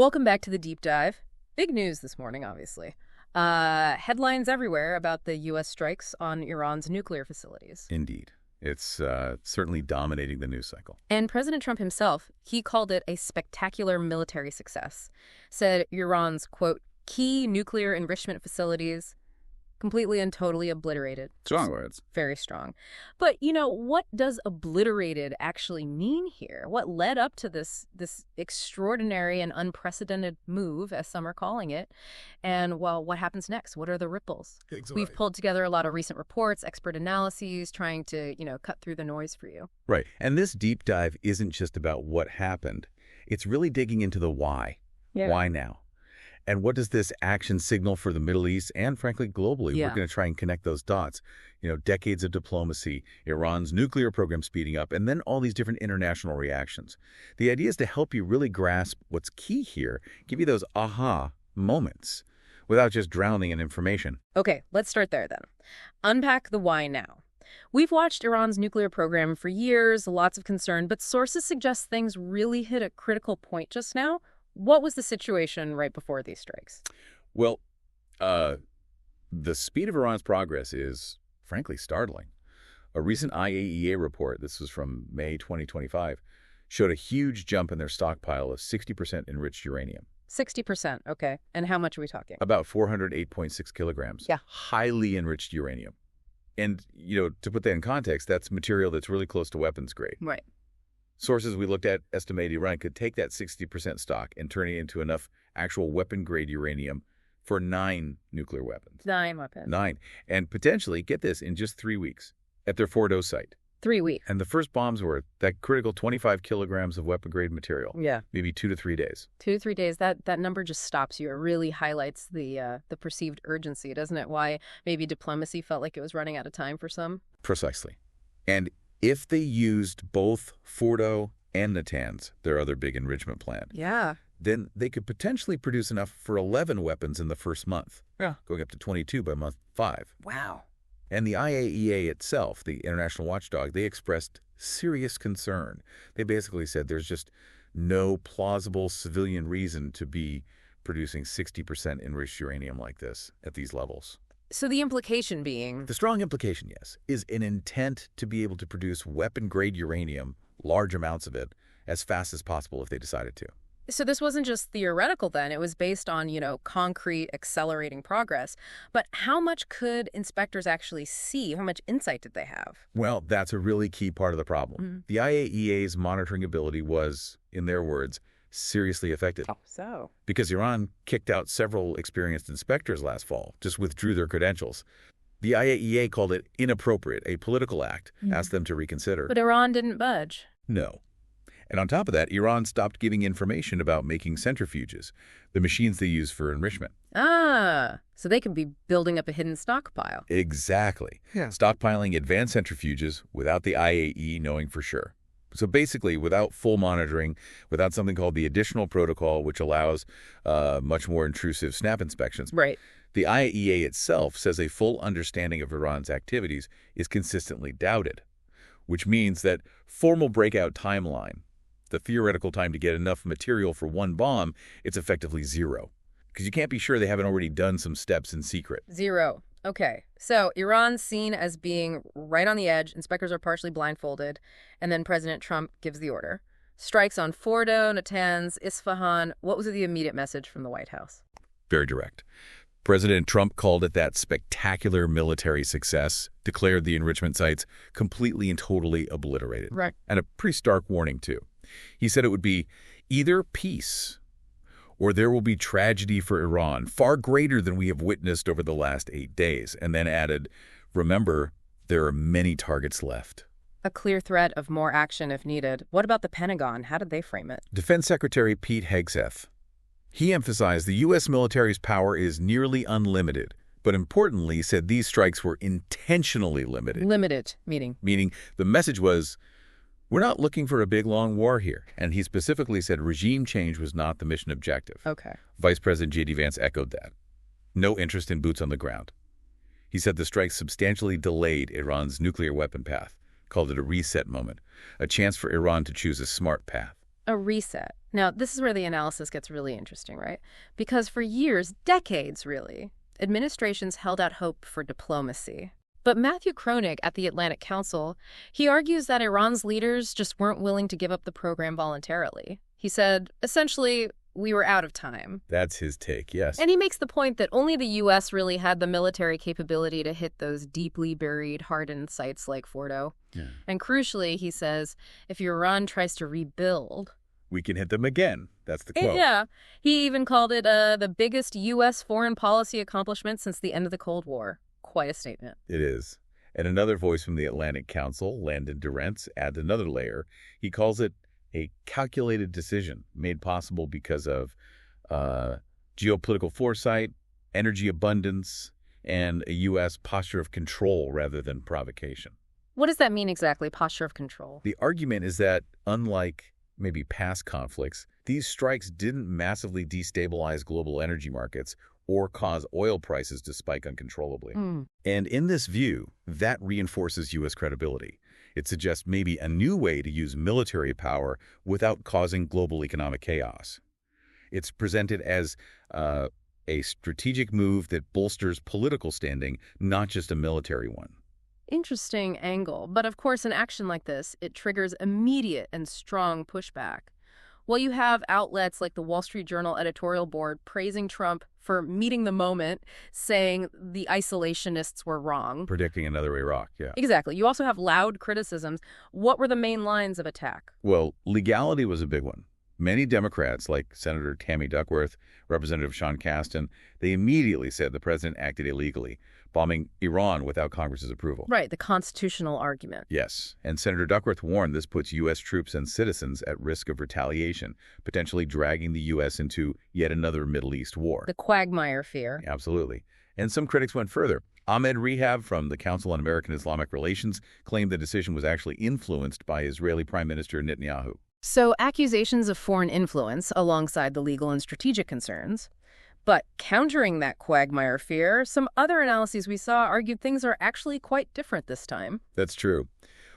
Welcome back to the deep dive. Big news this morning, obviously. Headlines everywhere about the U.S. strikes on Iran's nuclear facilities. Indeed. It's certainly dominating the news cycle. And President Trump himself, he called it a spectacular military success. Said Iran's, quote, key nuclear enrichment facilities completely and totally obliterated. Strong words. Very strong. But, what does obliterated actually mean here? What led up to this extraordinary and unprecedented move, as some are calling it? And, well, what happens next? What are the ripples? Exactly. We've pulled together a lot of recent reports, expert analyses, trying to, cut through the noise for you. Right. And this deep dive isn't just about what happened. It's really digging into the why. Yeah. Why now? And what does this action signal for the Middle East and, frankly, globally? Yeah. We're going to try and connect those dots. Decades of diplomacy, Iran's nuclear program speeding up, and then all these different international reactions. The idea is to help you really grasp what's key here, give you those aha moments without just drowning in information. Okay, let's start there then. Unpack the why now. We've watched Iran's nuclear program for years, lots of concern, but sources suggest things really hit a critical point just now. What was the situation right before these strikes? Well, the speed of Iran's progress is, frankly, startling. A recent IAEA report, this was from May 2025, showed a huge jump in their stockpile of 60% enriched uranium. 60%, okay. And how much are we talking? About 408.6 kilograms. Yeah. Highly enriched uranium. And, to put that in context, that's material that's really close to weapons grade. Right. Sources we looked at estimate Iran could take that 60% stock and turn it into enough actual weapon-grade uranium for 9 nuclear weapons. 9 weapons. 9. And potentially, get this, in just 3 weeks at their Fordow site. 3 weeks. And the first bombs were that critical 25 kilograms of weapon-grade material. Yeah. Maybe 2 to 3 days. 2 to 3 days. That number just stops you. It really highlights the perceived urgency, doesn't it? Why maybe diplomacy felt like it was running out of time for some? Precisely. And if they used both Fordow and Natanz, their other big enrichment plant, Yeah. then they could potentially produce enough for 11 weapons in the first month, going up to 22 by month 5. Wow. And the IAEA itself, the international watchdog, they expressed serious concern. They basically said there's just no plausible civilian reason to be producing 60% enriched uranium like this at these levels. So the implication being... The strong implication, yes, is an intent to be able to produce weapon-grade uranium, large amounts of it, as fast as possible if they decided to. So this wasn't just theoretical then. It was based on, concrete accelerating progress. But how much could inspectors actually see? How much insight did they have? Well, that's a really key part of the problem. Mm-hmm. The IAEA's monitoring ability was, in their words, seriously affected. Oh, so? Because Iran kicked out several experienced inspectors last fall, just withdrew their credentials. The IAEA called it inappropriate, a political act, asked them to reconsider. But Iran didn't budge. No. And on top of that, Iran stopped giving information about making centrifuges, the machines they use for enrichment. Ah, so they can be building up a hidden stockpile. Exactly. Yeah. Stockpiling advanced centrifuges without the IAEA knowing for sure. So basically, without full monitoring, without something called the additional protocol, which allows much more intrusive snap inspections. Right. The IAEA itself says a full understanding of Iran's activities is consistently doubted, which means that formal breakout timeline, the theoretical time to get enough material for one bomb, it's effectively 0. Because you can't be sure they haven't already done some steps in secret. 0. Okay, so Iran's seen as being right on the edge. Inspectors are partially blindfolded. And then President Trump gives the order. Strikes on Fordow, Natanz, Isfahan. What was the immediate message from the White House? Very direct. President Trump called it that spectacular military success, declared the enrichment sites completely and totally obliterated. Right. And a pretty stark warning, too. He said it would be either peace or there will be tragedy for Iran, far greater than we have witnessed over the last 8 days, and then added, remember, there are many targets left. A clear threat of more action if needed. What about the Pentagon? How did they frame it? Defense Secretary Pete Hegseth, he emphasized the U.S. military's power is nearly unlimited, but importantly said these strikes were intentionally limited. Limited, meaning? Meaning the message was, we're not looking for a big, long war here. And he specifically said regime change was not the mission objective. Okay. Vice President JD Vance echoed that. No interest in boots on the ground. He said the strikes substantially delayed Iran's nuclear weapon path, called it a reset moment, a chance for Iran to choose a smart path. A reset. Now, this is where the analysis gets really interesting, right? Because for years, decades really, administrations held out hope for diplomacy. But Matthew Kroenig at the Atlantic Council, he argues that Iran's leaders just weren't willing to give up the program voluntarily. He said, essentially, we were out of time. That's his take, yes. And he makes the point that only the U.S. really had the military capability to hit those deeply buried, hardened sites like Fordow. Yeah. And crucially, he says, if Iran tries to rebuild, we can hit them again. That's the quote. Yeah. He even called it the biggest U.S. foreign policy accomplishment since the end of the Cold War. Quite a statement. It is. And another voice from the Atlantic Council, Landon Durrance, adds another layer. He calls it a calculated decision made possible because of geopolitical foresight, energy abundance, and a U.S. posture of control rather than provocation. What does that mean exactly, posture of control? The argument is that, unlike maybe past conflicts, these strikes didn't massively destabilize global energy markets or cause oil prices to spike uncontrollably. And in this view, that reinforces U.S. credibility. It suggests maybe a new way to use military power without causing global economic chaos. It's presented as a strategic move that bolsters political standing, not just a military one. Interesting angle. But of course, an action like this, it triggers immediate and strong pushback. Well, you have outlets like the Wall Street Journal editorial board praising Trump for meeting the moment, saying the isolationists were wrong. Predicting another Iraq, yeah. Exactly. You also have loud criticisms. What were the main lines of attack? Well, legality was a big one. Many Democrats, like Senator Tammy Duckworth, Representative Sean Casten, they immediately said the president acted illegally, bombing Iran without Congress's approval. Right, the constitutional argument. Yes, and Senator Duckworth warned this puts U.S. troops and citizens at risk of retaliation, potentially dragging the U.S. into yet another Middle East war. The quagmire fear. Absolutely. And some critics went further. Ahmed Rehab from the Council on American-Islamic Relations claimed the decision was actually influenced by Israeli Prime Minister Netanyahu. So accusations of foreign influence alongside the legal and strategic concerns. But countering that quagmire fear, some other analyses we saw argued things are actually quite different this time. That's true.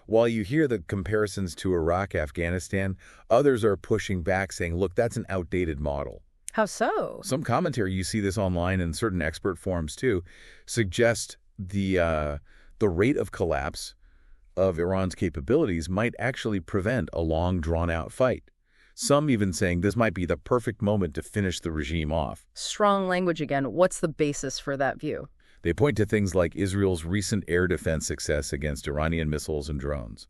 While you hear the comparisons to Iraq, Afghanistan, others are pushing back saying, look, that's an outdated model. How so? Some commentary, you see this online in certain expert forums too, suggest the rate of collapse of Iran's capabilities might actually prevent a long, drawn-out fight. Some even saying this might be the perfect moment to finish the regime off. Strong language again. What's the basis for that view? They point to things like Israel's recent air defense success against Iranian missiles and drones.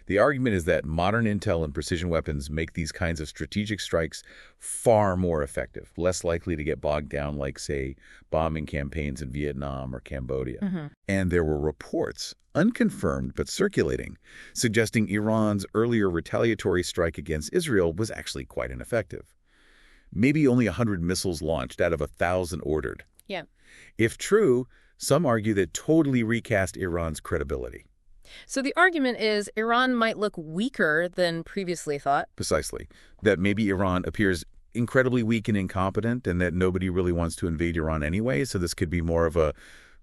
The argument is that modern intel and precision weapons make these kinds of strategic strikes far more effective, less likely to get bogged down like, say, bombing campaigns in Vietnam or Cambodia. And there were reports, unconfirmed but circulating, suggesting Iran's earlier retaliatory strike against Israel was actually quite ineffective. Maybe only 100 missiles launched out of 1,000 ordered. Yeah. If true, some argue that totally recast Iran's credibility. So the argument is Iran might look weaker than previously thought. Precisely. That maybe Iran appears incredibly weak and incompetent and that nobody really wants to invade Iran anyway, so this could be more of a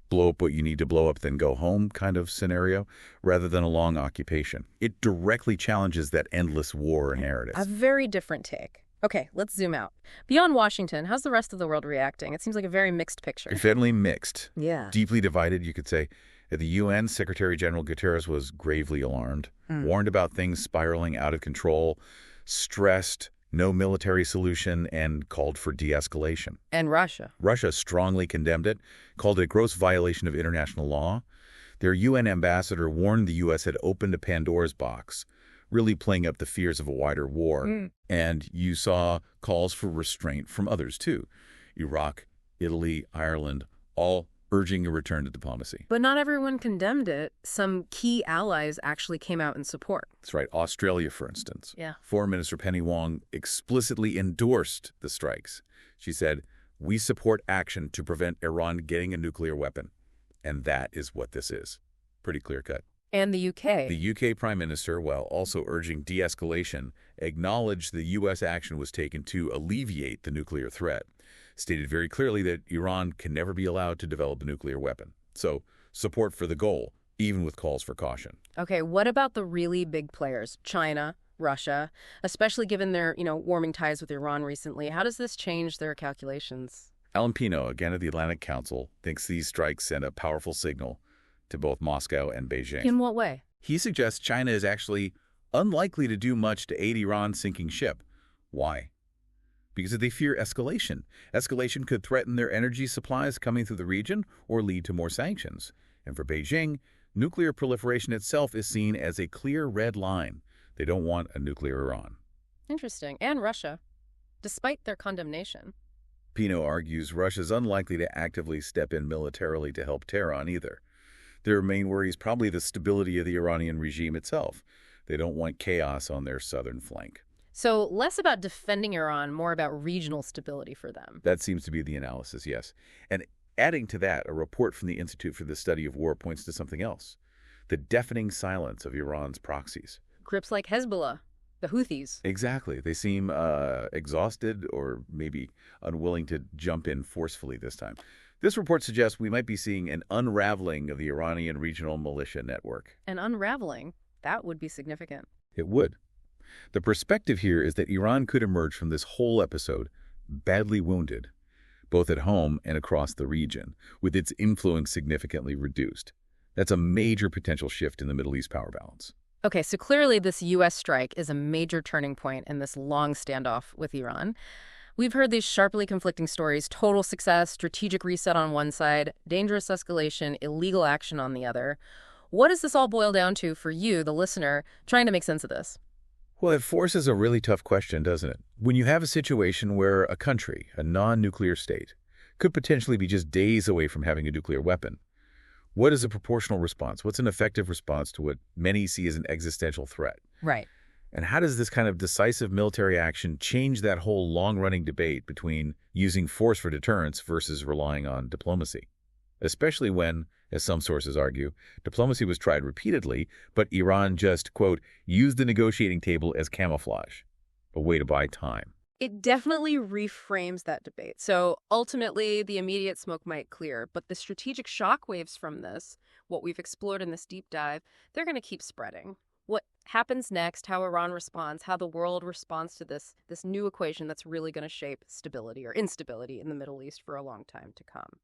blow up what you need to blow up, then go home kind of scenario, rather than a long occupation. It directly challenges that endless war narrative. A very different take. Okay, let's zoom out. Beyond Washington, how's the rest of the world reacting? It seems like a very mixed picture. Definitely mixed. Yeah. Deeply divided, you could say. At the UN, Secretary General Guterres was gravely alarmed, warned about things spiraling out of control, stressed no military solution, and called for de-escalation. And Russia? Russia strongly condemned it, called it a gross violation of international law. Their UN ambassador warned the U.S. had opened a Pandora's box, really playing up the fears of a wider war. And you saw calls for restraint from others, too. Iraq, Italy, Ireland, all urging a return to diplomacy. But not everyone condemned it. Some key allies actually came out in support. That's right. Australia, for instance. Yeah. Foreign Minister Penny Wong explicitly endorsed the strikes. She said, "We support action to prevent Iran getting a nuclear weapon." And that is what this is. Pretty clear cut. And the UK. The UK Prime Minister, while also urging de-escalation, acknowledged the U.S. action was taken to alleviate the nuclear threat, stated very clearly that Iran can never be allowed to develop a nuclear weapon. So, support for the goal, even with calls for caution. Okay, what about the really big players? China, Russia, especially given their, warming ties with Iran recently. How does this change their calculations? Alan Pino, again at the Atlantic Council, thinks these strikes send a powerful signal to both Moscow and Beijing. In what way? He suggests China is actually unlikely to do much to aid Iran's sinking ship. Why? Because they fear escalation. Escalation could threaten their energy supplies coming through the region or lead to more sanctions. And for Beijing, nuclear proliferation itself is seen as a clear red line. They don't want a nuclear Iran. Interesting. And Russia, despite their condemnation. Pino argues Russia's unlikely to actively step in militarily to help Tehran either. Their main worry is probably the stability of the Iranian regime itself. They don't want chaos on their southern flank. So less about defending Iran, more about regional stability for them. That seems to be the analysis, yes. And adding to that, a report from the Institute for the Study of War points to something else: the deafening silence of Iran's proxies. Groups like Hezbollah, the Houthis. Exactly. They seem exhausted or maybe unwilling to jump in forcefully this time. This report suggests we might be seeing an unraveling of the Iranian regional militia network. An unraveling? That would be significant. It would. The perspective here is that Iran could emerge from this whole episode badly wounded, both at home and across the region, with its influence significantly reduced. That's a major potential shift in the Middle East power balance. Okay, so clearly this U.S. strike is a major turning point in this long standoff with Iran. We've heard these sharply conflicting stories: total success, strategic reset on one side, dangerous escalation, illegal action on the other. What does this all boil down to for you, the listener, trying to make sense of this? Well, it forces a really tough question, doesn't it? When you have a situation where a country, a non-nuclear state, could potentially be just days away from having a nuclear weapon, what is a proportional response? What's an effective response to what many see as an existential threat? Right. And how does this kind of decisive military action change that whole long-running debate between using force for deterrence versus relying on diplomacy? Especially when, as some sources argue, diplomacy was tried repeatedly, but Iran just, quote, used the negotiating table as camouflage, a way to buy time. It definitely reframes that debate. So ultimately, the immediate smoke might clear, but the strategic shockwaves from this, what we've explored in this deep dive, they're going to keep spreading. What happens next, how Iran responds, how the world responds to this new equation that's really going to shape stability or instability in the Middle East for a long time to come.